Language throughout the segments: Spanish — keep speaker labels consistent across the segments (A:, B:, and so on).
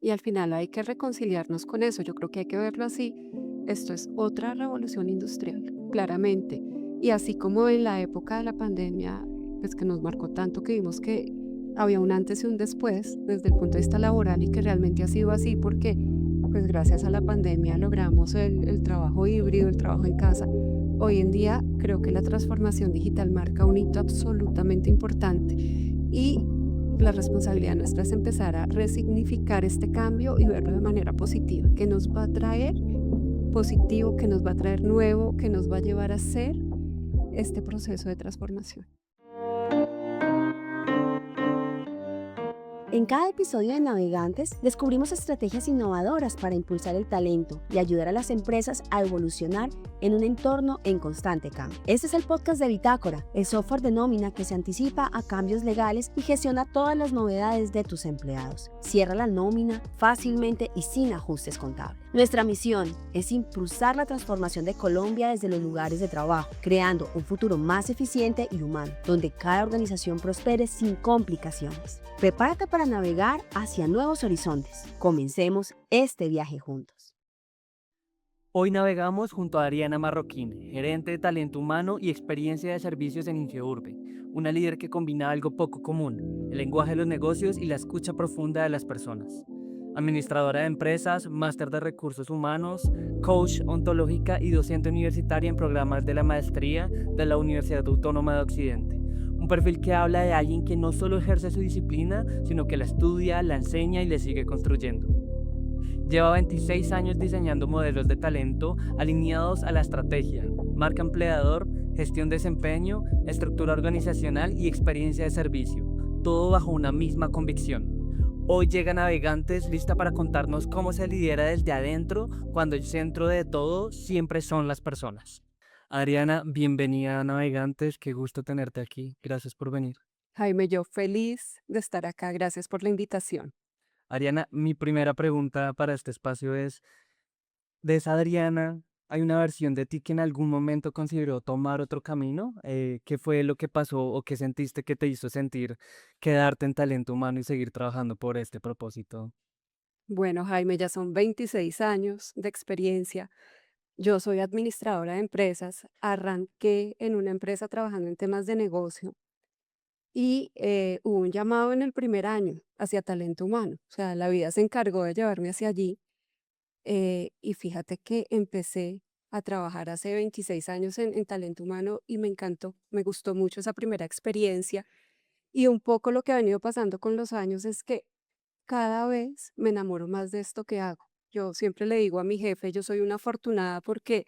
A: y al final hay que reconciliarnos con eso. Yo creo que hay que verlo así. Esto es otra revolución industrial, claramente. Y así como en la época de la pandemia, pues que nos marcó tanto que vimos que había un antes y un después desde el punto de vista laboral y que realmente ha sido así porque pues gracias a la pandemia logramos el trabajo híbrido, el trabajo en casa. Hoy en día creo que la transformación digital marca un hito absolutamente importante y la responsabilidad nuestra es empezar a resignificar este cambio y verlo de manera positiva, que nos va a traer positivo, que nos va a traer nuevo, que nos va a llevar a ser este proceso de transformación.
B: En cada episodio de Navegantes descubrimos estrategias innovadoras para impulsar el talento y ayudar a las empresas a evolucionar en un entorno en constante cambio. Este es el podcast de Bitácora, el software de nómina que se anticipa a cambios legales y gestiona todas las novedades de tus empleados. Cierra la nómina fácilmente y sin ajustes contables. Nuestra misión es impulsar la transformación de Colombia desde los lugares de trabajo, creando un futuro más eficiente y humano, donde cada organización prospere sin complicaciones. Prepárate para navegar hacia nuevos horizontes. Comencemos este viaje juntos.
C: Hoy navegamos junto a Ariana Marroquín, gerente de talento humano y experiencia de servicios en Ingeurbe, una líder que combina algo poco común, el lenguaje de los negocios y la escucha profunda de las personas. Administradora de empresas, máster de recursos humanos, coach ontológica y docente universitaria en programas de la maestría de la Universidad Autónoma de Occidente. Un perfil que habla de alguien que no solo ejerce su disciplina, sino que la estudia, la enseña y le sigue construyendo. Lleva 26 años diseñando modelos de talento alineados a la estrategia, marca empleador, gestión de desempeño, estructura organizacional y experiencia de servicio, todo bajo una misma convicción. Hoy llega Navegantes lista para contarnos cómo se lidera desde adentro cuando el centro de todo siempre son las personas. Adriana, bienvenida a Navegantes, qué gusto tenerte aquí, gracias por venir.
A: Jaime, yo feliz de estar acá. Gracias por la invitación.
C: Ariana, mi primera pregunta para este espacio es, de esa Adriana, ¿hay una versión de ti que en algún momento consideró tomar otro camino? ¿Qué fue lo que pasó o qué sentiste que te hizo sentir quedarte en talento humano y seguir trabajando por este propósito?
A: Bueno, Jaime, ya son 26 años de experiencia. Yo soy administradora de empresas. Arranqué en una empresa trabajando en temas de negocio y hubo un llamado en el primer año hacia talento humano. O sea, la vida se encargó de llevarme hacia allí. Y fíjate que empecé a trabajar hace 26 años en talento humano y me encantó, me gustó mucho esa primera experiencia. Y un poco lo que ha venido pasando con los años es que cada vez me enamoro más de esto que hago. Yo siempre le digo a mi jefe, yo soy una afortunada porque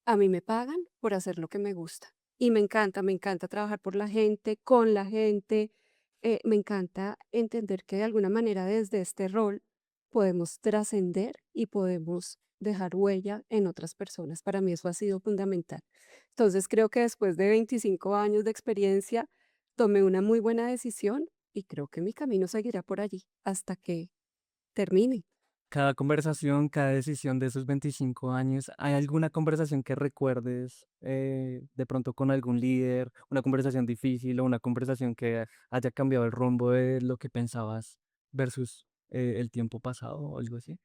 A: a mí me pagan por hacer lo que me gusta. Y me encanta trabajar por la gente, con la gente. Me encanta entender que de alguna manera desde este rol podemos trascender y podemos dejar huella en otras personas. Para mí eso ha sido fundamental. Entonces creo que después de 25 años de experiencia tomé una muy buena decisión y creo que mi camino seguirá por allí hasta que termine.
C: Cada conversación, cada decisión de esos 25 años, ¿hay alguna conversación que recuerdes de pronto con algún líder, una conversación difícil o una conversación que haya cambiado el rumbo de lo que pensabas versus el tiempo pasado o algo así?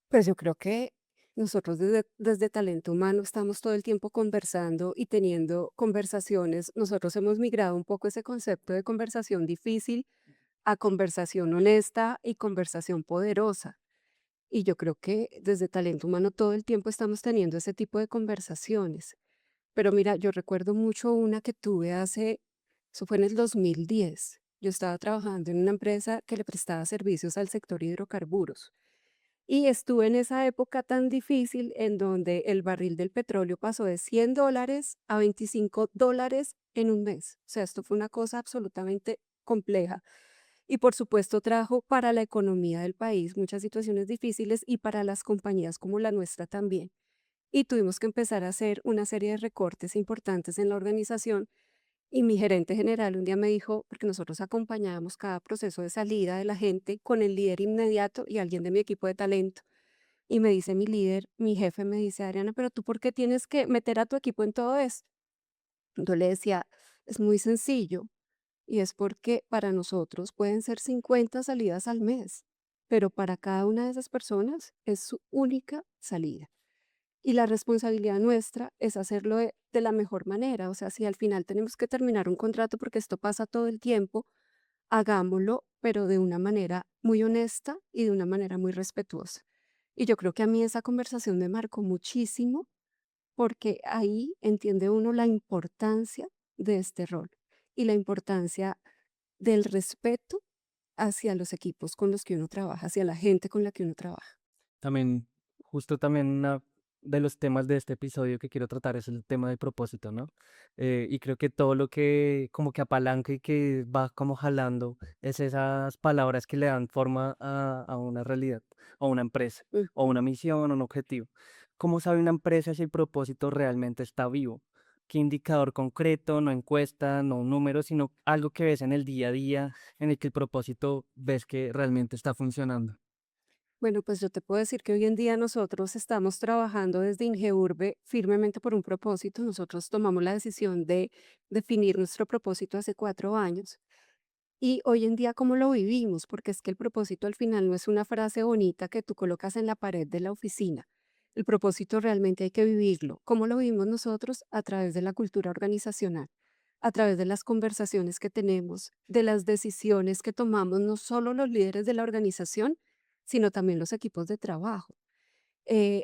A: Pues yo creo que nosotros desde talento humano estamos todo el tiempo conversando y teniendo conversaciones. Nosotros hemos migrado un poco ese concepto de conversación difícil a conversación honesta y conversación poderosa. Y yo creo que desde talento humano todo el tiempo estamos teniendo ese tipo de conversaciones. Pero mira, yo recuerdo mucho una que tuve eso fue en el 2010. Yo estaba trabajando en una empresa que le prestaba servicios al sector hidrocarburos. Y estuve en esa época tan difícil en donde el barril del petróleo pasó de $100 a $25 en un mes. O sea, esto fue una cosa absolutamente compleja. Y por supuesto trajo para la economía del país muchas situaciones difíciles y para las compañías como la nuestra también. Y tuvimos que empezar a hacer una serie de recortes importantes en la organización y mi gerente general un día me dijo, porque nosotros acompañábamos cada proceso de salida de la gente con el líder inmediato y alguien de mi equipo de talento. Y me dice mi líder, mi jefe me dice, Adriana, pero tú ¿por qué tienes que meter a tu equipo en todo esto? Yo le decía, es muy sencillo y es porque para nosotros pueden ser 50 salidas al mes. pero para cada una de esas personas es su única salida. Y la responsabilidad nuestra es hacerlo de la mejor manera. O sea, si al final tenemos que terminar un contrato porque esto pasa todo el tiempo, hagámoslo, pero de una manera muy honesta y de una manera muy respetuosa. Y yo creo que a mí esa conversación me marcó muchísimo porque ahí entiende uno la importancia de este rol y la importancia del respeto hacia los equipos con los que uno trabaja, hacia la gente con la que uno trabaja.
C: También, justo también una de los temas de este episodio que quiero tratar es el tema del propósito, ¿no? Y creo que todo lo que como que apalanca y que va como jalando es esas palabras que le dan forma a una realidad, a una empresa, o una misión, o un objetivo. ¿Cómo sabe una empresa si el propósito realmente está vivo? ¿Qué indicador concreto, no encuesta, no un número, sino algo que ves en el día a día en el que el propósito ves que realmente está funcionando?
A: Bueno, pues yo te puedo decir que hoy en día nosotros estamos trabajando desde Ingeurbe firmemente por un propósito. Nosotros tomamos la decisión de definir nuestro propósito hace 4 años. Y hoy en día, ¿cómo lo vivimos? Porque es que el propósito al final no es una frase bonita que tú colocas en la pared de la oficina. El propósito realmente hay que vivirlo. ¿Cómo lo vivimos nosotros? A través de la cultura organizacional, a través de las conversaciones que tenemos, de las decisiones que tomamos, no solo los líderes de la organización, sino también los equipos de trabajo,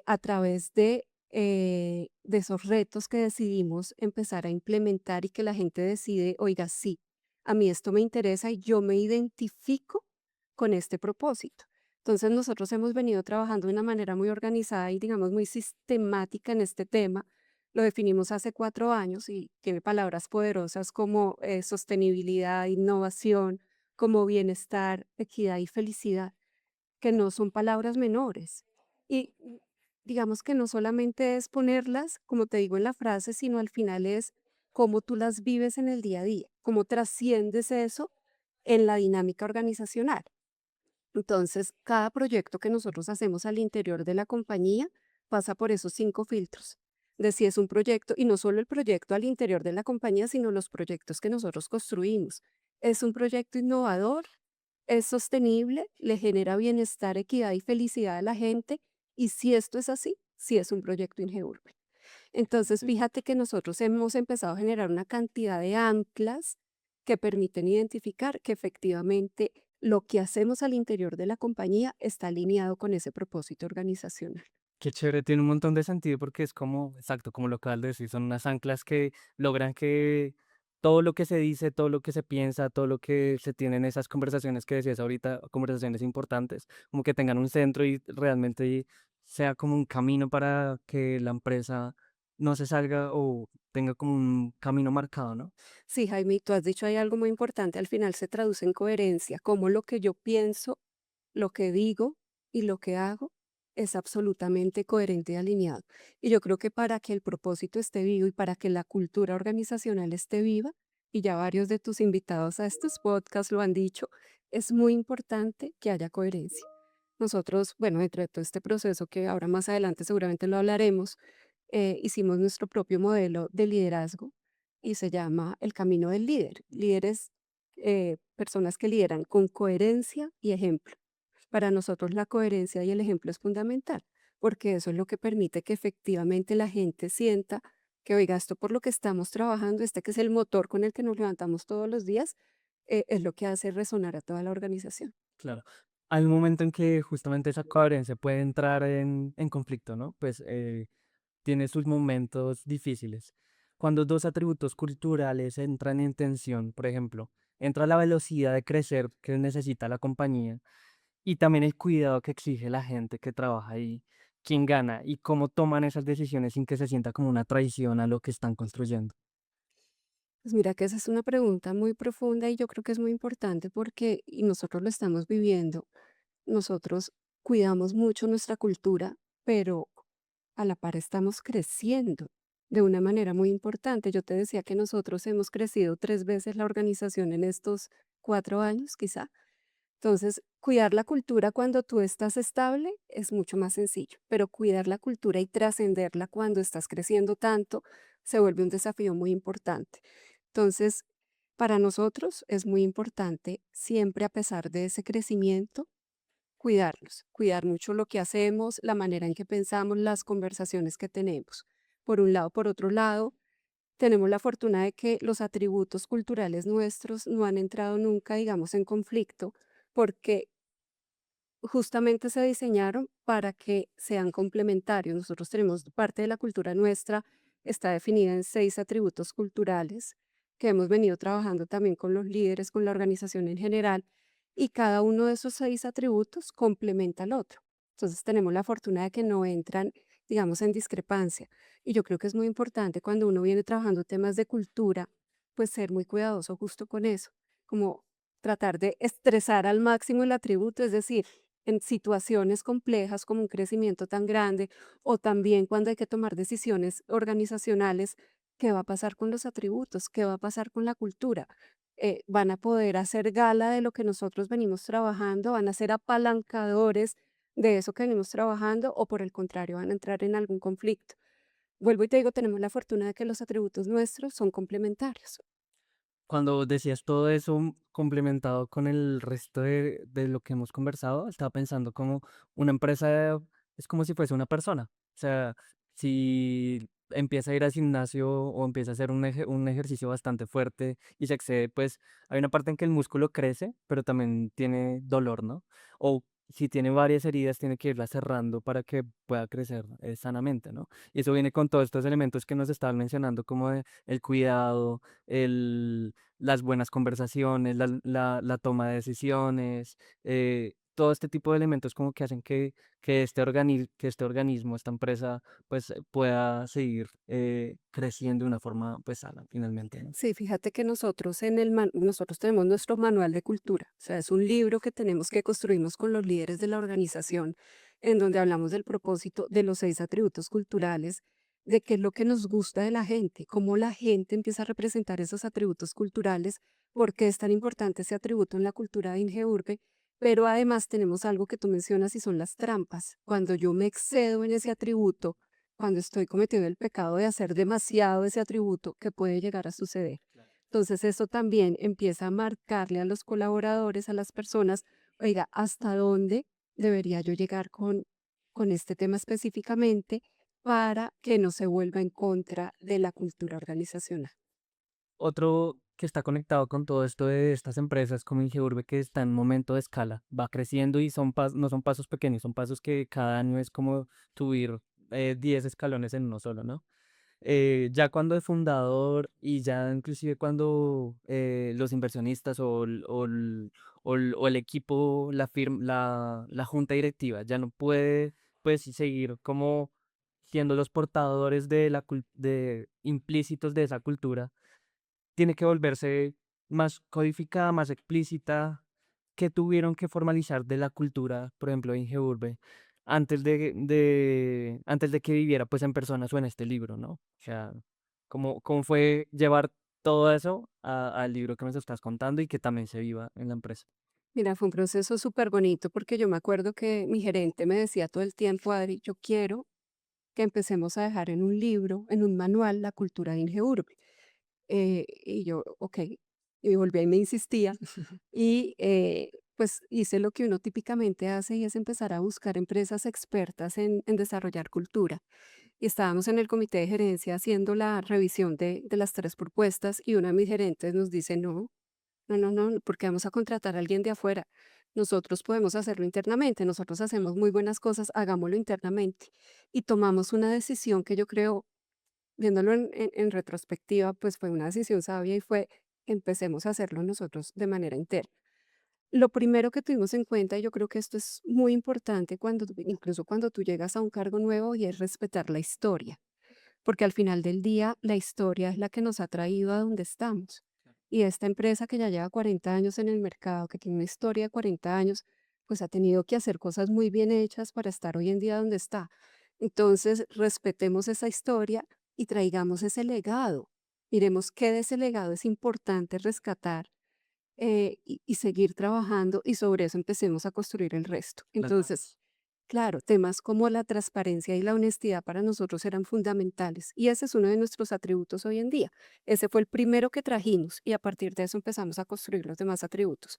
A: a través de esos retos que decidimos empezar a implementar y que la gente decide, oiga, sí, a mí esto me interesa y yo me identifico con este propósito. Entonces nosotros hemos venido trabajando de una manera muy organizada y digamos muy sistemática en este tema. Lo definimos hace 4 años y tiene palabras poderosas como sostenibilidad, innovación, como bienestar, equidad y felicidad, que no son palabras menores. Y digamos que no solamente es ponerlas, como te digo en la frase, sino al final es cómo tú las vives en el día a día, cómo trasciendes eso en la dinámica organizacional. Entonces, cada proyecto que nosotros hacemos al interior de la compañía pasa por esos 5 filtros de si es un proyecto, y no solo el proyecto al interior de la compañía, sino los proyectos que nosotros construimos. ¿Es un proyecto innovador? ¿Es sostenible? ¿Le genera bienestar, equidad y felicidad a la gente? Y si esto es así, si es un proyecto Ingeurbe. Entonces, fíjate que nosotros hemos empezado a generar una cantidad de anclas que permiten identificar que efectivamente lo que hacemos al interior de la compañía está alineado con ese propósito organizacional.
C: Qué chévere, tiene un montón de sentido porque es como, exacto, como lo acabas de decir, son unas anclas que logran que todo lo que se dice, todo lo que se piensa, todo lo que se tiene en esas conversaciones que decías ahorita, conversaciones importantes, como que tengan un centro y realmente sea como un camino para que la empresa no se salga o tenga como un camino marcado, ¿no?
A: Sí, Jaime, y tú has dicho ahí algo muy importante, al final se traduce en coherencia, como lo que yo pienso, lo que digo y lo que hago es absolutamente coherente y alineado. Y yo creo que para que el propósito esté vivo y para que la cultura organizacional esté viva, y ya varios de tus invitados a estos podcasts lo han dicho, es muy importante que haya coherencia. Nosotros, bueno, dentro de todo este proceso que ahora más adelante seguramente lo hablaremos, hicimos nuestro propio modelo de liderazgo y se llama el camino del líder. Líderes, personas que lideran con coherencia y ejemplo. Para nosotros la coherencia y el ejemplo es fundamental, porque eso es lo que permite que efectivamente la gente sienta que, oiga, esto por lo que estamos trabajando, este que es el motor con el que nos levantamos todos los días, es lo que hace resonar a toda la organización.
C: Claro. Hay un momento en que justamente esa coherencia puede entrar en conflicto, ¿no? Pues tiene sus momentos difíciles. Cuando dos atributos culturales entran en tensión, por ejemplo, entra la velocidad de crecer que necesita la compañía y también el cuidado que exige la gente que trabaja ahí, quién gana y cómo toman esas decisiones sin que se sienta como una traición a lo que están construyendo.
A: Pues mira que esa es una pregunta muy profunda y yo creo que es muy importante porque y nosotros lo estamos viviendo. Nosotros cuidamos mucho nuestra cultura, pero a la par estamos creciendo de una manera muy importante. Yo te decía que nosotros hemos crecido 3 veces la organización en estos 4 años, quizá. Entonces, cuidar la cultura cuando tú estás estable es mucho más sencillo, pero cuidar la cultura y trascenderla cuando estás creciendo tanto se vuelve un desafío muy importante. Entonces, para nosotros es muy importante siempre, a pesar de ese crecimiento, cuidarlos, cuidar mucho lo que hacemos, la manera en que pensamos, las conversaciones que tenemos. Por un lado, por otro lado, tenemos la fortuna de que los atributos culturales nuestros no han entrado nunca, digamos, en conflicto, porque justamente se diseñaron para que sean complementarios. Nosotros tenemos parte de la cultura nuestra, está definida en 6 atributos culturales que hemos venido trabajando también con los líderes, con la organización en general, y cada uno de esos 6 atributos complementa al otro. Entonces tenemos la fortuna de que no entran, digamos, en discrepancia. Y yo creo que es muy importante cuando uno viene trabajando temas de cultura, pues ser muy cuidadoso justo con eso, como tratar de estresar al máximo el atributo, es decir, en situaciones complejas como un crecimiento tan grande o también cuando hay que tomar decisiones organizacionales, ¿qué va a pasar con los atributos? ¿Qué va a pasar con la cultura? ¿Van a poder hacer gala de lo que nosotros venimos trabajando? ¿Van a ser apalancadores de eso que venimos trabajando o por el contrario van a entrar en algún conflicto? Vuelvo y te digo, tenemos la fortuna de que los atributos nuestros son complementarios.
C: Cuando decías todo eso complementado con el resto de lo que hemos conversado, estaba pensando como una empresa es como si fuese una persona. O sea, si empieza a ir al gimnasio o empieza a hacer un ejercicio bastante fuerte y se excede, pues hay una parte en que el músculo crece, pero también tiene dolor, ¿no? O si tiene varias heridas, tiene que irlas cerrando para que pueda crecer sanamente, ¿no? Y eso viene con todos estos elementos que nos estaban mencionando, como el cuidado, el las buenas conversaciones, la toma de decisiones, todo este tipo de elementos como que hacen que este organismo, esta empresa, pues pueda seguir creciendo de una forma pues sana finalmente, ¿no?
A: Sí, fíjate que nosotros tenemos nuestro manual de cultura, o sea, es un libro que tenemos que construimos con los líderes de la organización, en donde hablamos del propósito de los 6 atributos culturales, de qué es lo que nos gusta de la gente, cómo la gente empieza a representar esos atributos culturales, por qué es tan importante ese atributo en la cultura de Ingeurbe, pero además tenemos algo que tú mencionas y son las trampas. Cuando yo me excedo en ese atributo, cuando estoy cometiendo el pecado de hacer demasiado ese atributo que puede llegar a suceder. Entonces, eso también empieza a marcarle a los colaboradores, a las personas, oiga, ¿hasta dónde debería yo llegar con este tema específicamente para que no se vuelva en contra de la cultura organizacional?
C: Otro que está conectado con todo esto de estas empresas como Ingeurbe que está en momento de escala, va creciendo y no son pasos pequeños, son pasos que cada año es como subir 10 escalones en uno solo, ¿no? Ya cuando es fundador y ya inclusive cuando los inversionistas o el equipo, la junta directiva ya no puede pues seguir como siendo los portadores de implícitos de esa cultura, tiene que volverse más codificada, más explícita, que tuvieron que formalizar de la cultura, por ejemplo, en Ingeurbe, antes de que viviera pues en personas o en este libro, ¿no? O sea, cómo fue llevar todo eso al libro que me estás contando y que también se viva en la empresa.
A: Mira, fue un proceso súper bonito porque yo me acuerdo que mi gerente me decía todo el tiempo, Adri, yo quiero que empecemos a dejar en un libro, en un manual, la cultura de Ingeurbe. Y yo, ok, y volví y me insistía. Y pues hice lo que uno típicamente hace y es empezar a buscar empresas expertas en desarrollar cultura. Y estábamos en el comité de gerencia haciendo la revisión de las 3 propuestas y una de mis gerentes nos dice, no, no, no, no, porque vamos a contratar a alguien de afuera. Nosotros podemos hacerlo internamente, nosotros hacemos muy buenas cosas, hagámoslo internamente. Y tomamos una decisión que yo creo, viéndolo en retrospectiva, pues fue una decisión sabia y fue, empecemos a hacerlo nosotros de manera interna. Lo primero que tuvimos en cuenta, y yo creo que esto es muy importante incluso cuando tú llegas a un cargo nuevo, y es respetar la historia, porque al final del día la historia es la que nos ha traído a donde estamos. Y esta empresa que ya lleva 40 años en el mercado, que tiene una historia de 40 años, pues ha tenido que hacer cosas muy bien hechas para estar hoy en día donde está. Entonces, respetemos esa historia y traigamos ese legado. Miremos qué de ese legado es importante rescatar, y seguir trabajando y sobre eso empecemos a construir el resto.
C: Las
A: Entonces,
C: bases.
A: Claro, temas como la transparencia y la honestidad para nosotros eran fundamentales y ese es uno de nuestros atributos hoy en día. Ese fue el primero que trajimos y a partir de eso empezamos a construir los demás atributos.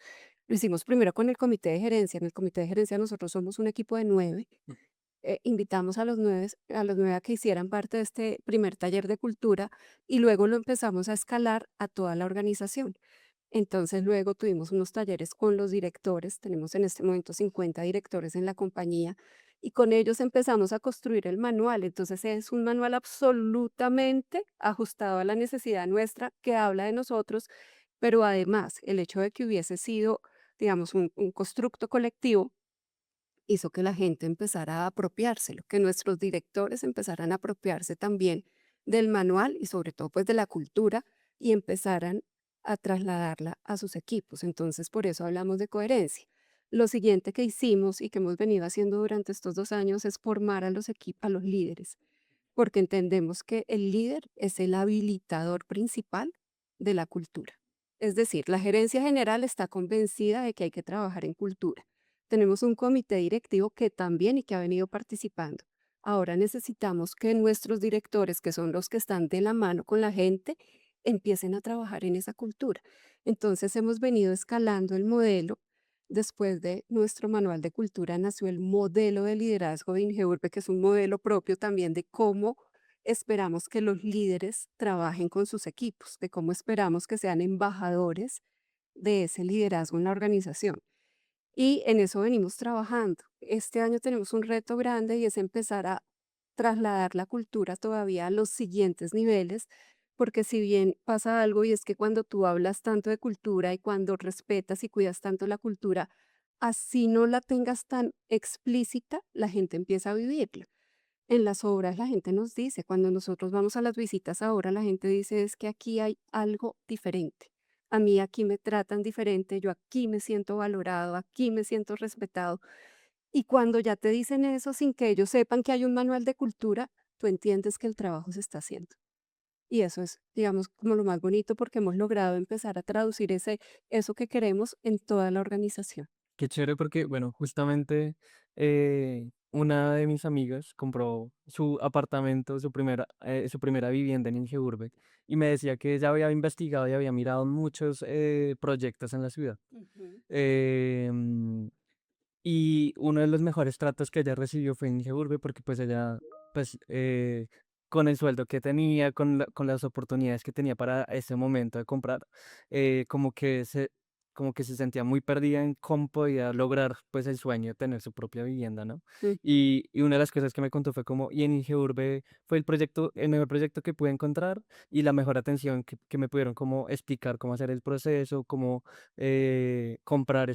A: Lo hicimos primero con el comité de gerencia. En el comité de gerencia nosotros somos un equipo de 9. Invitamos a los 9 a que hicieran parte de este primer taller de cultura y luego lo empezamos a escalar a toda la organización. Entonces luego tuvimos unos talleres con los directores, tenemos en este momento 50 directores en la compañía y con ellos empezamos a construir el manual. Entonces es un manual absolutamente ajustado a la necesidad nuestra que habla de nosotros, pero además el hecho de que hubiese sido, digamos, un constructo colectivo hizo que la gente empezara a apropiárselo, que nuestros directores empezaran a apropiarse también del manual y sobre todo pues de la cultura y empezaran a trasladarla a sus equipos. Entonces, por eso hablamos de coherencia. Lo siguiente que hicimos y que hemos venido haciendo durante estos 2 años es formar a los equipos, a los líderes, porque entendemos que el líder es el habilitador principal de la cultura. Es decir, la gerencia general está convencida de que hay que trabajar en cultura. Tenemos un comité directivo que también y que ha venido participando. Ahora necesitamos que nuestros directores, que son los que están de la mano con la gente, empiecen a trabajar en esa cultura. Entonces hemos venido escalando el modelo. Después de nuestro manual de cultura nació el modelo de liderazgo de Ingeurbe, que es un modelo propio también de cómo esperamos que los líderes trabajen con sus equipos, de cómo esperamos que sean embajadores de ese liderazgo en la organización. Y en eso venimos trabajando. Este año tenemos un reto grande y es empezar a trasladar la cultura todavía a los siguientes niveles, porque si bien pasa algo y es que cuando tú hablas tanto de cultura y cuando respetas y cuidas tanto la cultura, así no la tengas tan explícita, la gente empieza a vivirla. En las obras la gente nos dice, cuando nosotros vamos a las visitas ahora, la gente dice es que aquí hay algo diferente. A mí aquí me tratan diferente, yo aquí me siento valorado, aquí me siento respetado. Y cuando ya te dicen eso sin que ellos sepan que hay un manual de cultura, tú entiendes que el trabajo se está haciendo. Y eso es, digamos, como lo más bonito porque hemos logrado empezar a traducir eso que queremos en toda la organización.
C: Qué chévere porque, bueno, justamente una de mis amigas compró su apartamento, su primera vivienda en Ingeurbe, y me decía que ella había investigado y había mirado muchos proyectos en la ciudad.
A: Ujú.
C: Em, y uno de los mejores tratos que ella recibió fue en Ingeurbe porque pues ella, pues con el sueldo que tenía, con las oportunidades que tenía para ese momento de comprar, eh, como que se, como que se sentía muy perdida en cómo podía lograr pues el sueño de tener su propia vivienda, ¿no?
A: Ujú.
C: Y una de las cosas que me contó fue como, y en Ingeurbe fue el mejor proyecto que pude encontrar y la mejor atención que me pudieron como explicar cómo hacer el proceso, cómo comprar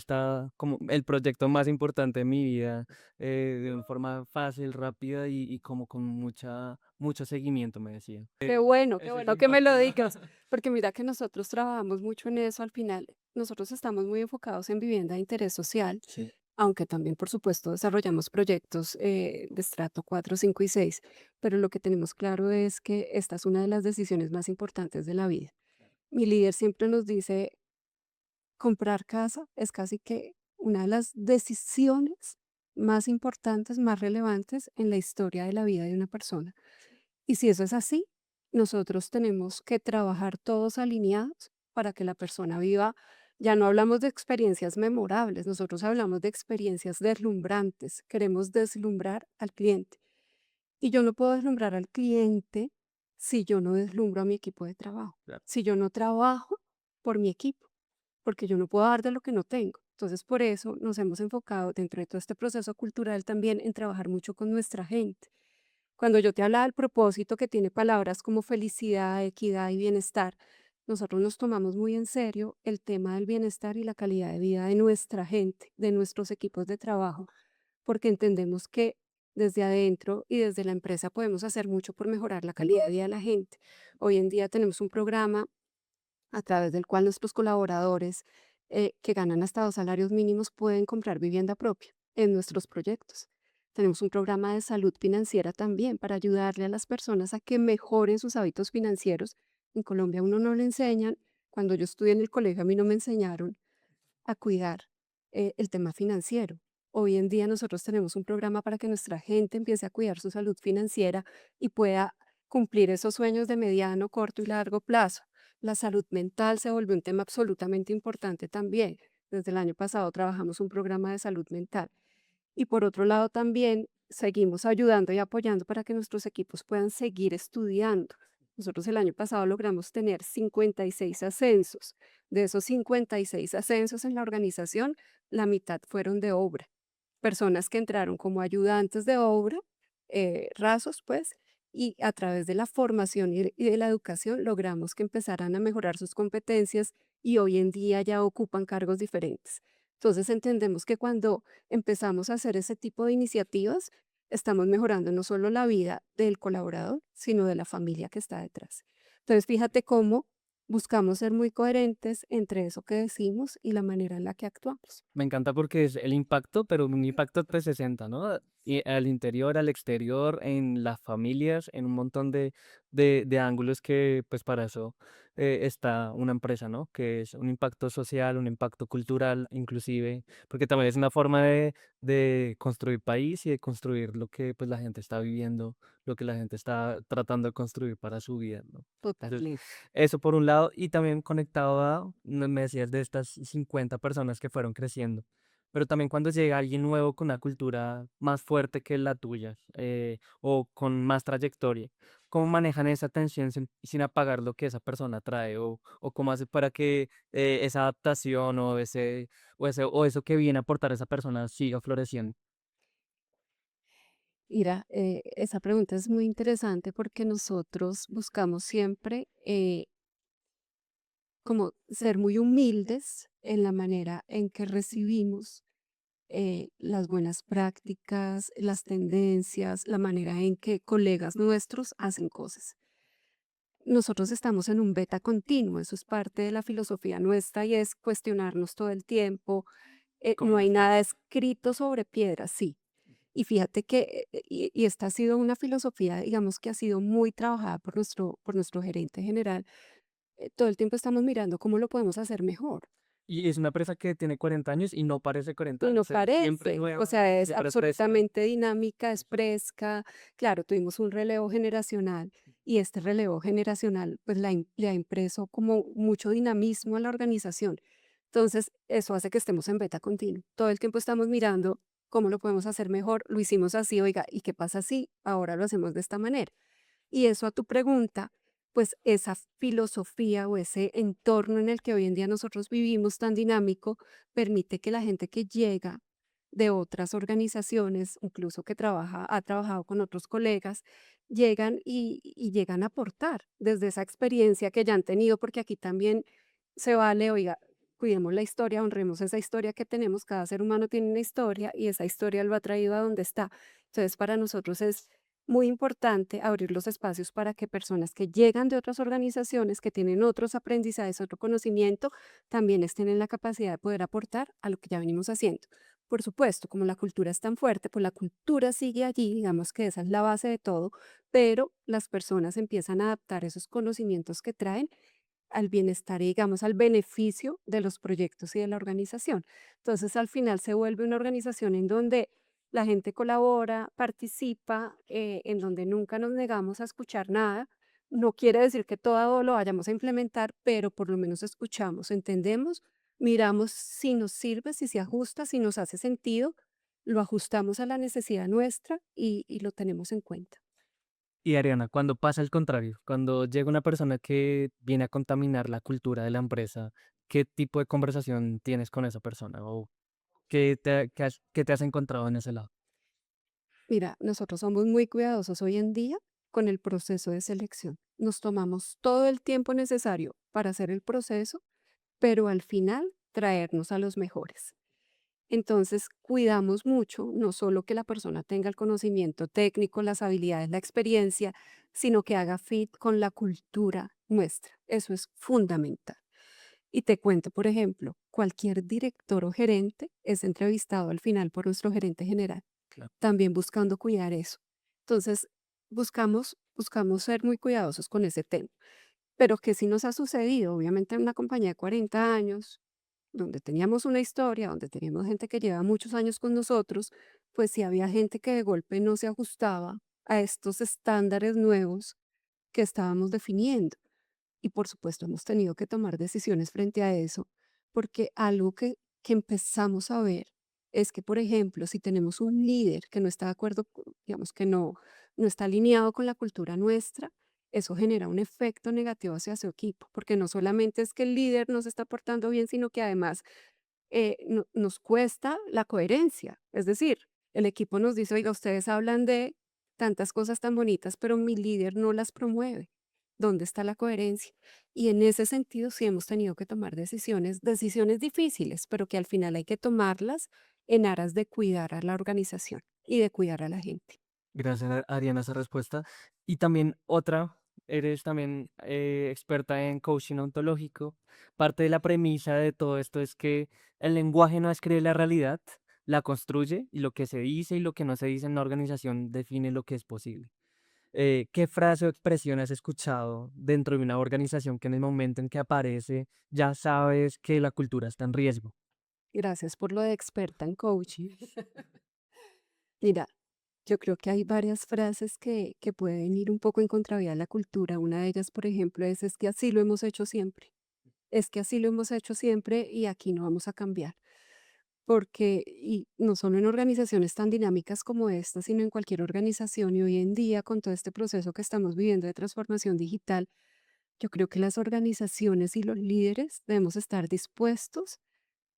C: como el proyecto más importante de mi vida, de una forma fácil, rápida y como con mucho seguimiento, me decía.
A: Qué
C: Eso es
A: bueno que me
C: impacto.
A: lo digas, porque mira que nosotros trabajamos mucho en eso al final. Nosotros estamos muy enfocados en vivienda de interés social,
C: Sí.
A: aunque también, por supuesto, desarrollamos proyectos de estrato 4, 5 y 6. Pero lo que tenemos claro es que esta es una de las decisiones más importantes de la vida. Mi líder siempre nos dice, comprar casa es casi que una de las decisiones más importantes, más relevantes en la historia de la vida de una persona. Y si eso es así, nosotros tenemos que trabajar todos alineados para que la persona viva. Ya no hablamos de experiencias memorables, nosotros hablamos de experiencias deslumbrantes. Queremos deslumbrar al cliente. Y yo no puedo deslumbrar al cliente si yo no deslumbro a mi equipo de trabajo,
C: Claro.
A: si yo no trabajo por mi equipo, porque yo no puedo dar de lo que no tengo. Entonces, por eso nos hemos enfocado dentro de todo este proceso cultural también en trabajar mucho con nuestra gente. Cuando yo te hablaba del propósito que tiene palabras como felicidad, equidad y bienestar, nosotros nos tomamos muy en serio el tema del bienestar y la calidad de vida de nuestra gente, de nuestros equipos de trabajo, porque entendemos que desde adentro y desde la empresa podemos hacer mucho por mejorar la calidad de vida de la gente. Hoy en día tenemos un programa a través del cual nuestros colaboradores que ganan hasta 2 salarios mínimos pueden comprar vivienda propia en nuestros proyectos. Tenemos un programa de salud financiera también para ayudarle a las personas a que mejoren sus hábitos financieros. En Colombia a uno no le enseñan, cuando yo estudié en el colegio a mí no me enseñaron a cuidar el tema financiero. Hoy en día nosotros tenemos un programa para que nuestra gente empiece a cuidar su salud financiera y pueda cumplir esos sueños de mediano, corto y largo plazo. La salud mental se volvió un tema absolutamente importante también. Desde el año pasado trabajamos un programa de salud mental. Y por otro lado también seguimos ayudando y apoyando para que nuestros equipos puedan seguir estudiando. Nosotros el año pasado logramos tener 56 ascensos. De esos 56 ascensos en la organización, la mitad fueron de obra. Personas que entraron como ayudantes de obra, rasos pues, y a través de la formación y de la educación logramos que empezaran a mejorar sus competencias y hoy en día ya ocupan cargos diferentes. Entonces entendemos que cuando empezamos a hacer ese tipo de iniciativas, estamos mejorando no solo la vida del colaborador, sino de la familia que está detrás. Entonces, fíjate cómo buscamos ser muy coherentes entre eso que decimos y la manera en la que actuamos.
C: Me encanta porque es el impacto, pero un impacto 360, ¿no? Y al interior, al exterior, en las familias, en un montón de ángulos que, pues para eso está una empresa, ¿no? Que es un impacto social, un impacto cultural, inclusive, porque también es una forma de construir país y de construir lo que pues la gente está viviendo, lo que la gente está tratando de construir para su vida, ¿no? Entonces,
A: Totalmente.
C: eso por un lado, y también conectado a, me decías de estas 50 personas que fueron creciendo, pero también cuando llega alguien nuevo con una cultura más fuerte que la tuya, o con más trayectoria, ¿cómo manejan esa tensión sin apagar lo que esa persona trae? O cómo hace para que esa adaptación o eso que viene a aportar esa persona siga floreciendo?
A: Mira, esa pregunta es muy interesante porque nosotros buscamos siempre como ser muy humildes en la manera en que recibimos las buenas prácticas, las tendencias, la manera en que colegas nuestros hacen cosas. Nosotros estamos en un beta continuo, eso es parte de la filosofía nuestra y es cuestionarnos todo el tiempo. No
C: ¿Cómo
A: hay
C: está?
A: nada escrito sobre piedra, sí. Y fíjate que, y esta ha sido una filosofía, digamos, que ha sido muy trabajada por nuestro gerente general. Todo el tiempo estamos mirando cómo lo podemos hacer mejor.
C: Y es una empresa que tiene 40 años y no parece 40
A: Y no
C: años, es siempre
A: parece, o
C: nueva,
A: sea, es
C: siempre fresca.
A: absolutamente dinámica, es fresca. Claro, tuvimos un relevo generacional y este relevo generacional pues le ha impreso como mucho dinamismo a la organización. Entonces, eso hace que estemos en beta continuo. Todo el tiempo estamos mirando cómo lo podemos hacer mejor. Lo hicimos así, oiga, ¿y qué pasa si ahora lo hacemos de esta manera? Y eso a tu pregunta, pues esa filosofía o ese entorno en el que hoy en día nosotros vivimos tan dinámico, permite que la gente que llega de otras organizaciones, incluso que ha trabajado con otros colegas, llegan y llegan a aportar desde esa experiencia que ya han tenido, porque aquí también se vale, oiga, cuidemos la historia, honremos esa historia que tenemos, cada ser humano tiene una historia y esa historia lo ha traído a donde está. Entonces, para nosotros es muy importante abrir los espacios para que personas que llegan de otras organizaciones, que tienen otros aprendizajes, otro conocimiento, también estén en la capacidad de poder aportar a lo que ya venimos haciendo. Por supuesto, como la cultura es tan fuerte, pues la cultura sigue allí, digamos que esa es la base de todo, pero las personas empiezan a adaptar esos conocimientos que traen al bienestar y, digamos, al beneficio de los proyectos y de la organización. Entonces, al final se vuelve una organización en donde la gente colabora, participa, en donde nunca nos negamos a escuchar nada. No quiere decir que todo lo vayamos a implementar, pero por lo menos escuchamos, entendemos, miramos si nos sirve, si se ajusta, si nos hace sentido, lo ajustamos a la necesidad nuestra y lo tenemos en cuenta.
C: Y Ariana, cuando pasa el contrario, cuando llega una persona que viene a contaminar la cultura de la empresa, ¿qué tipo de conversación tienes con esa persona? ¿O qué te has encontrado en ese lado?
A: Mira, nosotros somos muy cuidadosos hoy en día con el proceso de selección. Nos tomamos todo el tiempo necesario para hacer el proceso, pero al final traernos a los mejores. Entonces, cuidamos mucho, no solo que la persona tenga el conocimiento técnico, las habilidades, la experiencia, sino que haga fit con la cultura nuestra. Eso es fundamental. Y te cuento, por ejemplo, cualquier director o gerente es entrevistado al final por nuestro gerente general,
C: Claro.
A: también buscando cuidar eso. Entonces, buscamos ser muy cuidadosos con ese tema. Pero que sí nos ha sucedido, obviamente en una compañía de 40 años, donde teníamos una historia, donde teníamos gente que lleva muchos años con nosotros, pues sí había gente que de golpe no se ajustaba a estos estándares nuevos que estábamos definiendo. Y por supuesto hemos tenido que tomar decisiones frente a eso, porque algo que empezamos a ver es que, por ejemplo, si tenemos un líder que no está de acuerdo, digamos que no está alineado con la cultura nuestra, eso genera un efecto negativo hacia su equipo, porque no solamente es que el líder no se está portando bien, sino que además nos cuesta la coherencia. Es decir, el equipo nos dice, oiga, ustedes hablan de tantas cosas tan bonitas, pero mi líder no las promueve. ¿Dónde está la coherencia? Y en ese sentido sí hemos tenido que tomar decisiones difíciles, pero que al final hay que tomarlas en aras de cuidar a la organización y de cuidar a la gente.
C: Gracias, Ariana, esa respuesta. Y también otra, eres también experta en coaching ontológico. Parte de la premisa de todo esto es que el lenguaje no escribe la realidad, la construye y lo que se dice y lo que no se dice en la organización define lo que es posible. ¿Qué frase o expresión has escuchado dentro de una organización que en el momento en que aparece ya sabes que la cultura está en riesgo?
A: Gracias por lo de experta en coaching. Mira, yo creo que hay varias frases que pueden ir un poco en contravía de la cultura. Una de ellas, por ejemplo, es que así lo hemos hecho siempre. Es que así lo hemos hecho siempre y aquí no vamos a cambiar. Porque, y no solo en organizaciones tan dinámicas como esta, sino en cualquier organización y hoy en día con todo este proceso que estamos viviendo de transformación digital, yo creo que las organizaciones y los líderes debemos estar dispuestos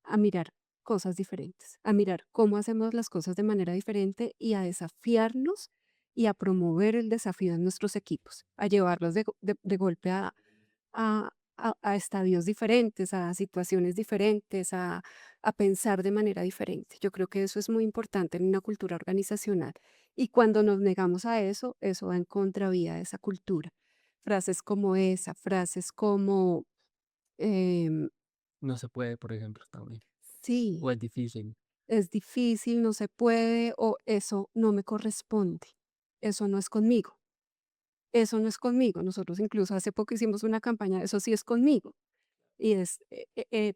A: a mirar cosas diferentes, a mirar cómo hacemos las cosas de manera diferente y a desafiarnos y a promover el desafío en nuestros equipos, a llevarlos de golpe a estadios diferentes, a situaciones diferentes, a pensar de manera diferente. Yo creo que eso es muy importante en una cultura organizacional. Y cuando nos negamos a eso, eso va en contravía de esa cultura. Frases como esa, frases como, em,
C: No se puede, por ejemplo, también. O
A: sí,
C: es difícil.
A: es difícil, no se puede, o eso no me corresponde, eso no es conmigo, eso no es conmigo. Nosotros incluso hace poco hicimos una campaña, eso sí es conmigo. Y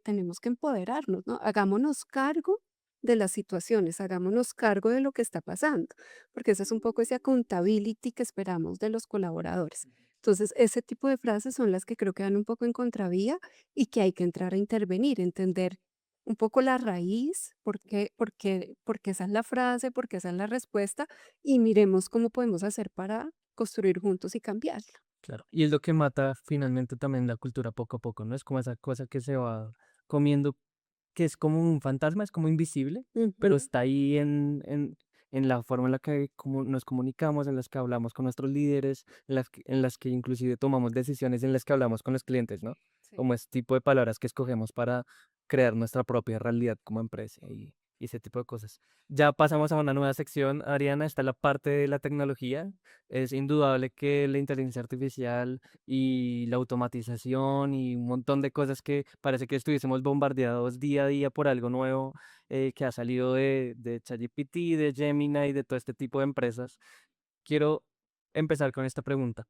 A: tenemos que empoderarnos, ¿no? Hagámonos cargo de las situaciones, hagámonos cargo de lo que está pasando, porque ese es un poco ese accountability que esperamos de los colaboradores. Entonces, ese tipo de frases son las que creo que van un poco en contravía y que hay que entrar a intervenir, entender un poco la raíz, por qué esa es la frase, por qué esa es la respuesta, y miremos cómo podemos hacer para construir juntos y cambiarla.
C: Claro. Y es lo que mata finalmente también la cultura poco a poco, ¿no? Es como esa cosa que se va comiendo, que es como un fantasma, es como invisible, pero
A: Ujú.
C: está ahí en la forma en la que nos comunicamos, en las que hablamos con nuestros líderes, en las que inclusive tomamos decisiones, en las que hablamos con los clientes, ¿no?
A: Sí.
C: Como ese tipo de palabras que escogemos para crear nuestra propia realidad como empresa y ese tipo de cosas. Ya pasamos a una nueva sección, Ariana, está la parte de la tecnología. Es indudable que la inteligencia artificial y la automatización y un montón de cosas que parece que estuviésemos bombardeados día a día por algo nuevo que ha salido de ChatGPT, de Gemini y de todo este tipo de empresas. Quiero empezar con esta pregunta.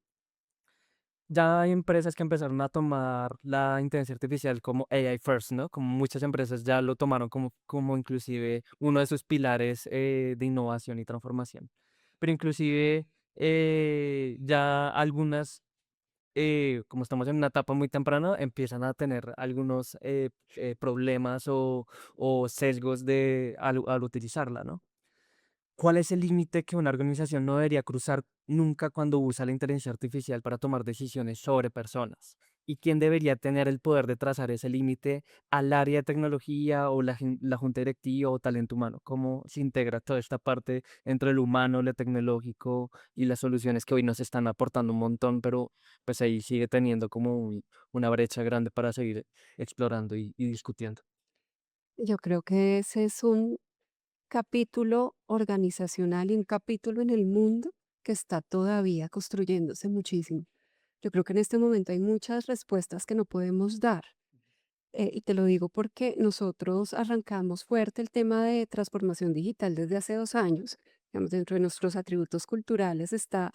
C: Ya hay empresas que empezaron a tomar la inteligencia artificial como AI first, ¿no? Como muchas empresas ya lo tomaron como inclusive uno de sus pilares de innovación y transformación. Pero inclusive ya algunas, como estamos en una etapa muy temprana, empiezan a tener algunos problemas o sesgos al utilizarla, ¿no? ¿Cuál es el límite que una organización no debería cruzar nunca cuando usa la inteligencia artificial para tomar decisiones sobre personas? ¿Y quién debería tener el poder de trazar ese límite al área de tecnología o la junta directiva o talento humano? ¿Cómo se integra toda esta parte entre lo humano, lo tecnológico y las soluciones que hoy nos están aportando un montón, pero pues ahí sigue teniendo como una brecha grande para seguir explorando y discutiendo?
A: Yo creo que ese es un capítulo organizacional y un capítulo en el mundo que está todavía construyéndose muchísimo. Yo creo que en este momento hay muchas respuestas que no podemos dar. Y te lo digo porque nosotros arrancamos fuerte el tema de transformación digital desde hace 2 años. Digamos, dentro de nuestros atributos culturales está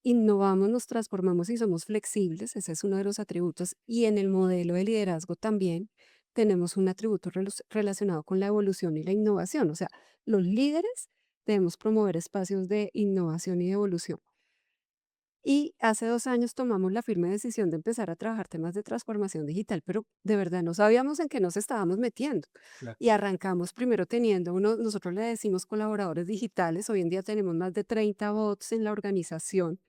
A: innovamos, nos transformamos y somos flexibles. Ese es uno de los atributos. Y en el modelo de liderazgo también. tenemos un atributo relacionado con la evolución y la innovación. O sea, los líderes debemos promover espacios de innovación y de evolución. Y hace 2 años tomamos la firme decisión de empezar a trabajar temas de transformación digital, pero de verdad no sabíamos en qué nos estábamos metiendo.
C: Claro.
A: Y arrancamos primero teniendo uno, nosotros le decimos colaboradores digitales, hoy en día tenemos más de 30 bots en la organización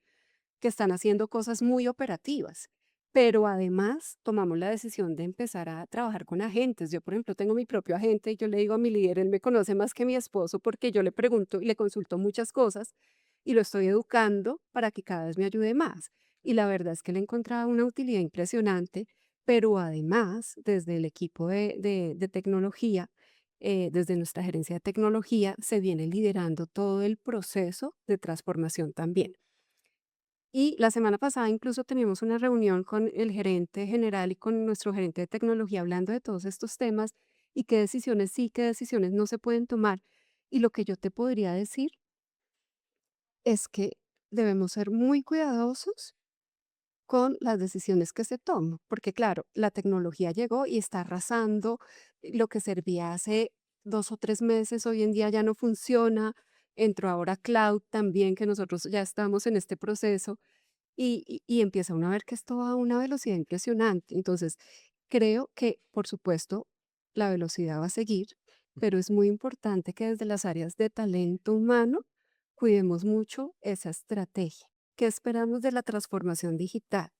A: que están haciendo cosas muy operativas. Pero además tomamos la decisión de empezar a trabajar con agentes. Yo, por ejemplo, tengo mi propio agente y yo le digo a mi líder, él me conoce más que mi esposo porque yo le pregunto y le consulto muchas cosas y lo estoy educando para que cada vez me ayude más. Y la verdad es que le he encontrado una utilidad impresionante, pero además desde el equipo de tecnología, desde nuestra gerencia de tecnología, se viene liderando todo el proceso de transformación también. Y la semana pasada incluso teníamos una reunión con el gerente general y con nuestro gerente de tecnología hablando de todos estos temas y qué decisiones sí, qué decisiones no se pueden tomar. Y lo que yo te podría decir es que debemos ser muy cuidadosos con las decisiones que se toman, porque claro, la tecnología llegó y está arrasando, lo que servía hace 2 o 3 meses, hoy en día ya no funciona, entró ahora cloud también, que nosotros ya estamos en este proceso y empieza uno a ver que esto va a una velocidad impresionante. Entonces, creo que, por supuesto, la velocidad va a seguir, pero es muy importante que desde las áreas de talento humano cuidemos mucho esa estrategia. ¿Qué esperamos de la transformación digital?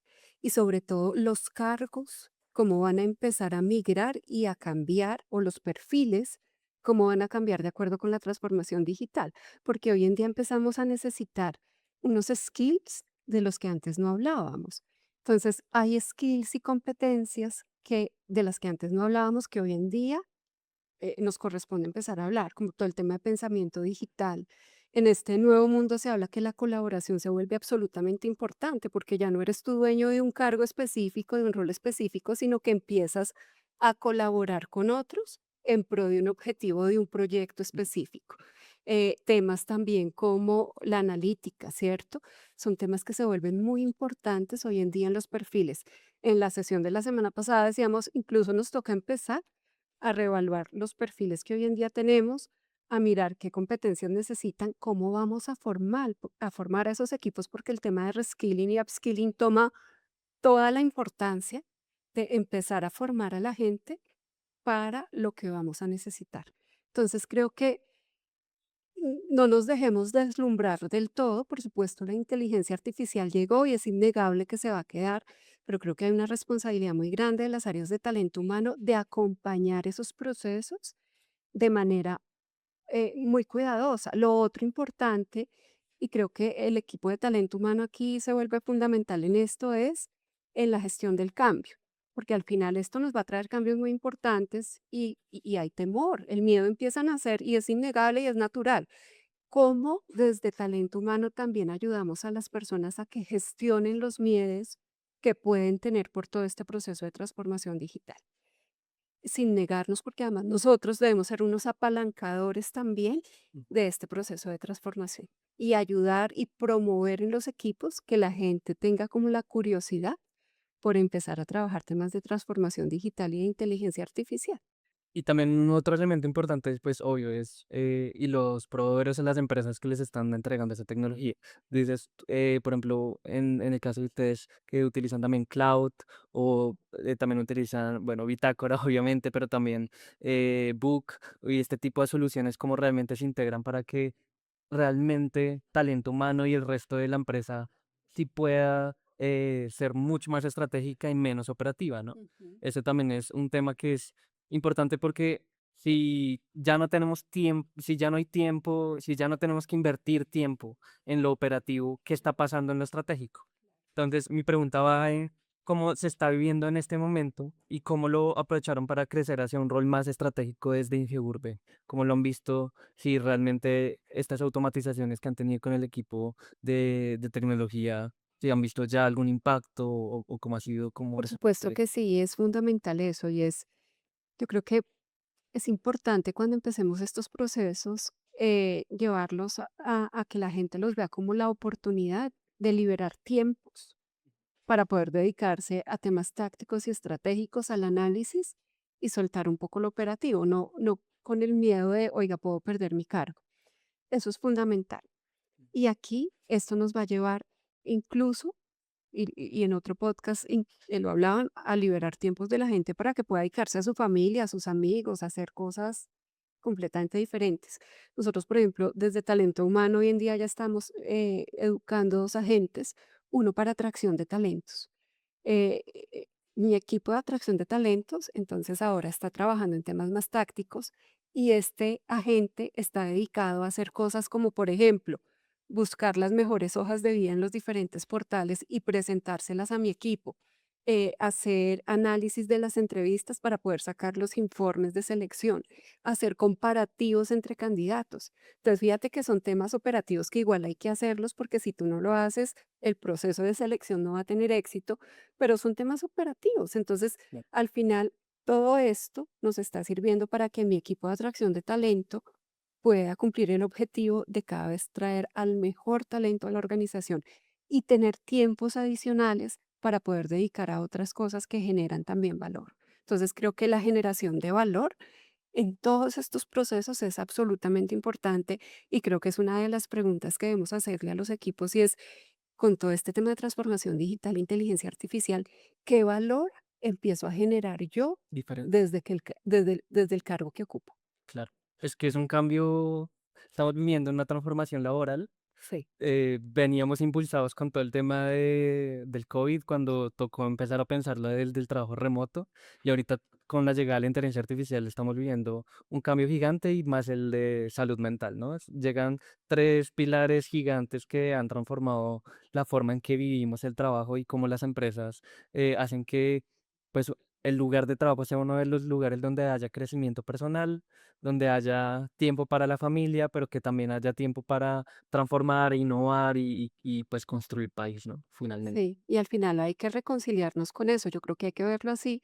A: Y sobre todo los cargos, cómo van a empezar a migrar y a cambiar, o los perfiles, cómo van a cambiar de acuerdo con la transformación digital. Porque hoy en día empezamos a necesitar unos skills de los que antes no hablábamos. Entonces, hay skills y competencias de las que antes no hablábamos que hoy en día nos corresponde empezar a hablar, como todo el tema de pensamiento digital. En este nuevo mundo se habla que la colaboración se vuelve absolutamente importante porque ya no eres tu dueño de un cargo específico, de un rol específico, sino que empiezas a colaborar con otros en pro de un objetivo de un proyecto específico. Temas también como la analítica, ¿cierto? Son temas que se vuelven muy importantes hoy en día en los perfiles. En la sesión de la semana pasada decíamos, incluso nos toca empezar a reevaluar los perfiles que hoy en día tenemos, a mirar qué competencias necesitan, cómo vamos a formar a esos equipos, porque el tema de reskilling y upskilling toma toda la importancia de empezar a formar a la gente para lo que vamos a necesitar. Entonces creo que no nos dejemos deslumbrar del todo. Por supuesto, la inteligencia artificial llegó y es innegable que se va a quedar, pero creo que hay una responsabilidad muy grande de las áreas de talento humano de acompañar esos procesos de manera muy cuidadosa. Lo otro importante, y creo que el equipo de talento humano aquí se vuelve fundamental en esto, es en la gestión del cambio, porque al final esto nos va a traer cambios muy importantes y hay temor, el miedo empieza a nacer y es innegable y es natural. ¿Cómo desde talento humano también ayudamos a las personas a que gestionen los miedos que pueden tener por todo este proceso de transformación digital? Sin negarnos, porque además nosotros debemos ser unos apalancadores también de este proceso de transformación y ayudar y promover en los equipos que la gente tenga como la curiosidad por empezar a trabajar temas de transformación digital y de inteligencia artificial.
C: Y también otro elemento importante, es, pues obvio, es y los proveedores en las empresas que les están entregando esa tecnología. Dices, por ejemplo, en el caso de ustedes que utilizan también cloud o también utilizan, bueno, Bitácora, obviamente, pero también Book y este tipo de soluciones, cómo realmente se integran para que realmente talento humano y el resto de la empresa sí pueda ser mucho más estratégica y menos operativa, ¿no?
A: Ujú.
C: Ese también es un tema que es importante porque si ya no tenemos tiempo, si ya no hay tiempo, si ya no tenemos que invertir tiempo en lo operativo, ¿qué está pasando en lo estratégico? Entonces, mi pregunta va en cómo se está viviendo en este momento y cómo lo aprovecharon para crecer hacia un rol más estratégico desde Ingeurbe. ¿Cómo lo han visto? Si realmente estas automatizaciones que han tenido con el equipo de tecnología, si han visto ya algún impacto o cómo ha sido como
A: Por
C: resultado
A: supuesto que sí, es fundamental eso y yo creo que es importante cuando empecemos estos procesos llevarlos a que la gente los vea como la oportunidad de liberar tiempos para poder dedicarse a temas tácticos y estratégicos, al análisis y soltar un poco lo operativo, no con el miedo de, oiga, puedo perder mi cargo. Eso es fundamental. Y aquí esto nos va a llevar incluso, y en otro podcast lo hablaban, a liberar tiempos de la gente para que pueda dedicarse a su familia, a sus amigos, a hacer cosas completamente diferentes. Nosotros, por ejemplo, desde Talento Humano hoy en día ya estamos educando dos agentes, uno para atracción de talentos. Eh, eh, Mi equipo de atracción de talentos, entonces ahora está trabajando en temas más tácticos y este agente está dedicado a hacer cosas como, por ejemplo, buscar las mejores hojas de vida en los diferentes portales y presentárselas a mi equipo, hacer análisis de las entrevistas para poder sacar los informes de selección, hacer comparativos entre candidatos. Entonces, fíjate que son temas operativos que igual hay que hacerlos porque si tú no lo haces, el proceso de selección no va a tener éxito, pero son temas operativos. Entonces,
C: Claro.
A: al final, todo esto nos está sirviendo para que mi equipo de atracción de talento pueda cumplir el objetivo de cada vez traer al mejor talento a la organización y tener tiempos adicionales para poder dedicar a otras cosas que generan también valor. Entonces, creo que la generación de valor en todos estos procesos es absolutamente importante y creo que es una de las preguntas que debemos hacerle a los equipos y es, con todo este tema de transformación digital, inteligencia artificial, ¿qué valor empiezo a generar yo
C: Diferente.
A: desde, desde el cargo que ocupo?
C: Claro. Es que es un cambio, estamos viviendo una transformación laboral.
A: Sí,
C: Veníamos impulsados con todo el tema del COVID cuando tocó empezar a pensar lo del trabajo remoto y ahorita con la llegada de la inteligencia artificial estamos viviendo un cambio gigante y más el de salud mental, ¿no? Llegan tres pilares gigantes que han transformado la forma en que vivimos el trabajo y cómo las empresas hacen que pues el lugar de trabajo sea uno de los lugares donde haya crecimiento personal, donde haya tiempo para la familia, pero que también haya tiempo para transformar, innovar y, pues construir país, ¿no? Finalmente.
A: sí. Y al final hay que reconciliarnos con eso. Yo creo que hay que verlo así.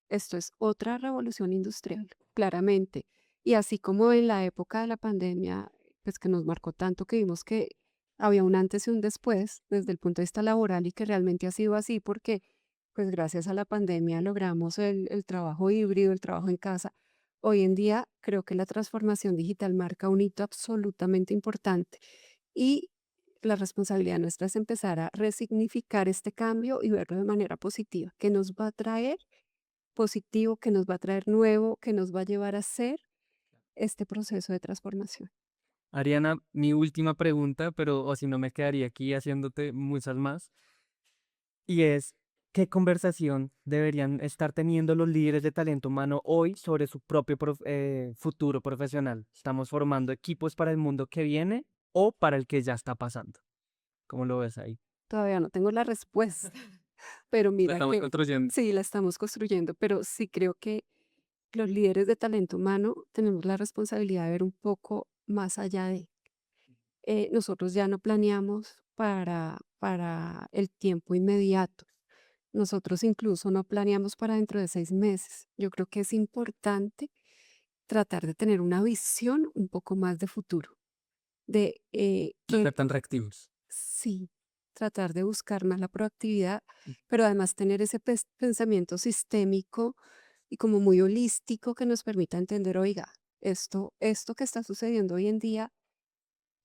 A: Esto es otra revolución industrial, claramente. Y así como en la época de la pandemia, pues que nos marcó tanto que vimos que había un antes y un después desde el punto de vista laboral y que realmente ha sido así porque pues gracias a la pandemia logramos el trabajo híbrido, el trabajo en casa. Hoy en día creo que la transformación digital marca un hito absolutamente importante y la responsabilidad nuestra es empezar a resignificar este cambio y verlo de manera positiva, que nos va a traer positivo, que nos va a traer nuevo, que nos va a llevar a hacer este proceso de transformación.
C: Ariana, mi última pregunta, pero o si no me quedaría aquí haciéndote muchas más, y es, ¿qué conversación deberían estar teniendo los líderes de talento humano hoy sobre su propio futuro profesional? ¿Estamos formando equipos para el mundo que viene o para el que ya está pasando? ¿Cómo lo ves ahí?
A: Todavía no tengo la respuesta, pero
C: La
A: mira
C: estamos
A: que
C: construyendo.
A: sí, la estamos construyendo, pero sí creo que los líderes de talento humano tenemos la responsabilidad de ver un poco más allá de. Nosotros ya no planeamos para el tiempo inmediato. Nosotros incluso no planeamos para dentro de 6 meses. Yo creo que es importante tratar de tener una visión un poco más de futuro, de
C: No ser tan reactivos.
A: sí, tratar de buscar más la proactividad, pero además tener ese pensamiento sistémico y como muy holístico que nos permita entender, oiga, esto que está sucediendo hoy en día,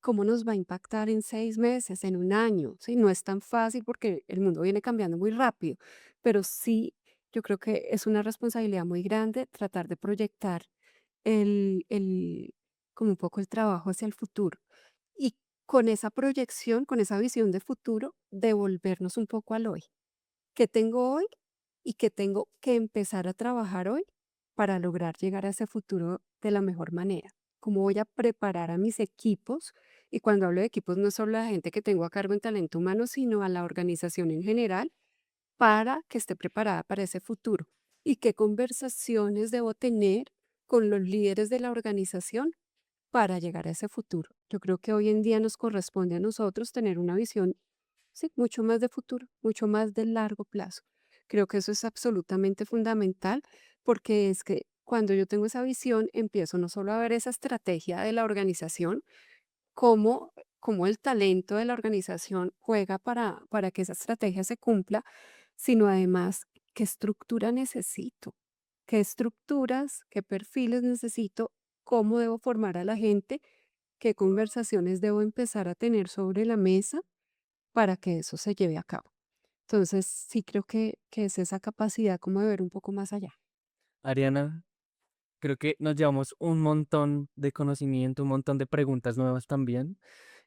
A: ¿cómo nos va a impactar en 6 meses, en un año? ¿Sí? No es tan fácil porque el mundo viene cambiando muy rápido, pero sí, yo creo que es una responsabilidad muy grande tratar de proyectar el como un poco el trabajo hacia el futuro. Y con esa proyección, con esa visión de futuro, devolvernos un poco al hoy. ¿Qué tengo hoy y qué tengo que empezar a trabajar hoy para lograr llegar a ese futuro de la mejor manera? ¿Cómo voy a preparar a mis equipos? Y cuando hablo de equipos, no es solo la gente que tengo a cargo en talento humano, sino a la organización en general para que esté preparada para ese futuro. ¿Y qué conversaciones debo tener con los líderes de la organización para llegar a ese futuro? Yo creo que hoy en día nos corresponde a nosotros tener una visión, sí, mucho más de futuro, mucho más de largo plazo. Creo que eso es absolutamente fundamental porque es que cuando yo tengo esa visión, empiezo no solo a ver esa estrategia de la organización, cómo el talento de la organización juega para que esa estrategia se cumpla, sino además qué estructura necesito. qué estructuras, qué perfiles necesito, cómo debo formar a la gente, qué conversaciones debo empezar a tener sobre la mesa para que eso se lleve a cabo. Entonces, sí creo que es esa capacidad como de ver un poco más allá.
C: Ariana, creo que nos llevamos un montón de conocimiento, un montón de preguntas nuevas también.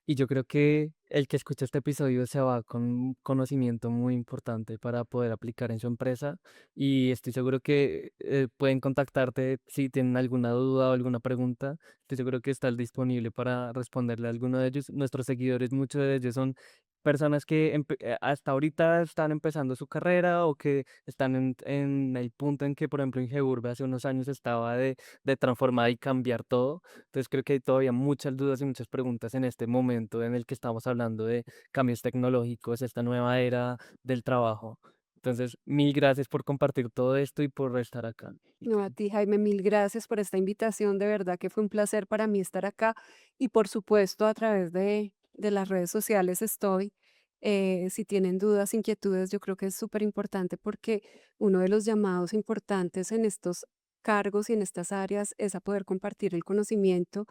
C: Y yo creo que el que escucha este episodio se va con un conocimiento muy importante para poder aplicar en su empresa. Y estoy seguro que pueden contactarte si tienen alguna duda o alguna pregunta. Estoy seguro que estás disponible para responderle a alguno de ellos. Nuestros seguidores, muchos de ellos son personas que hasta ahorita están empezando su carrera o que están en el punto en que, por ejemplo, Ingeurbe hace unos años estaba de transformar y cambiar todo. Entonces creo que hay todavía muchas dudas y muchas preguntas en este momento en el que estamos hablando de cambios tecnológicos, esta nueva era del trabajo. Entonces, mil gracias por compartir todo esto y por estar acá.
A: No, a ti, Jaime, mil gracias por esta invitación. De verdad que fue un placer para mí estar acá y por supuesto a través de las redes sociales estoy. Si tienen dudas, inquietudes, yo creo que es súper importante porque uno de los llamados importantes en estos cargos y en estas áreas es a poder compartir el conocimiento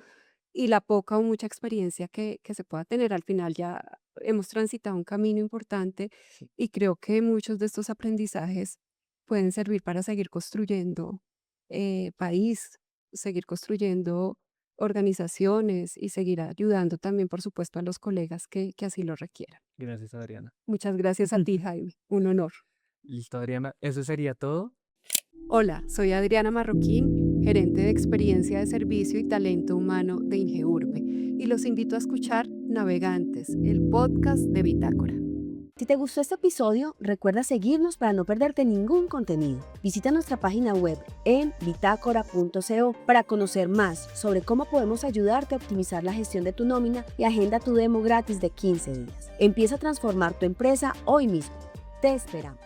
A: y la poca o mucha experiencia que se pueda tener. Al final ya hemos transitado un camino importante y creo que muchos de estos aprendizajes pueden servir para seguir construyendo país, seguir construyendo organizaciones y seguir ayudando también, por supuesto, a los colegas que así lo requieran.
C: Gracias, Adriana.
A: Muchas gracias a ti, Jaime. Un honor.
C: Listo, Adriana. Eso sería todo.
A: Hola, soy Adriana Marroquín, gerente de experiencia de servicio y talento humano de Ingeurbe, y los invito a escuchar Navegantes, el podcast de Bitácora.
B: Si te gustó este episodio, recuerda seguirnos para no perderte ningún contenido. Visita nuestra página web en bitácora.co para conocer más sobre cómo podemos ayudarte a optimizar la gestión de tu nómina y agenda tu demo gratis de 15 días. Empieza a transformar tu empresa hoy mismo. Te esperamos.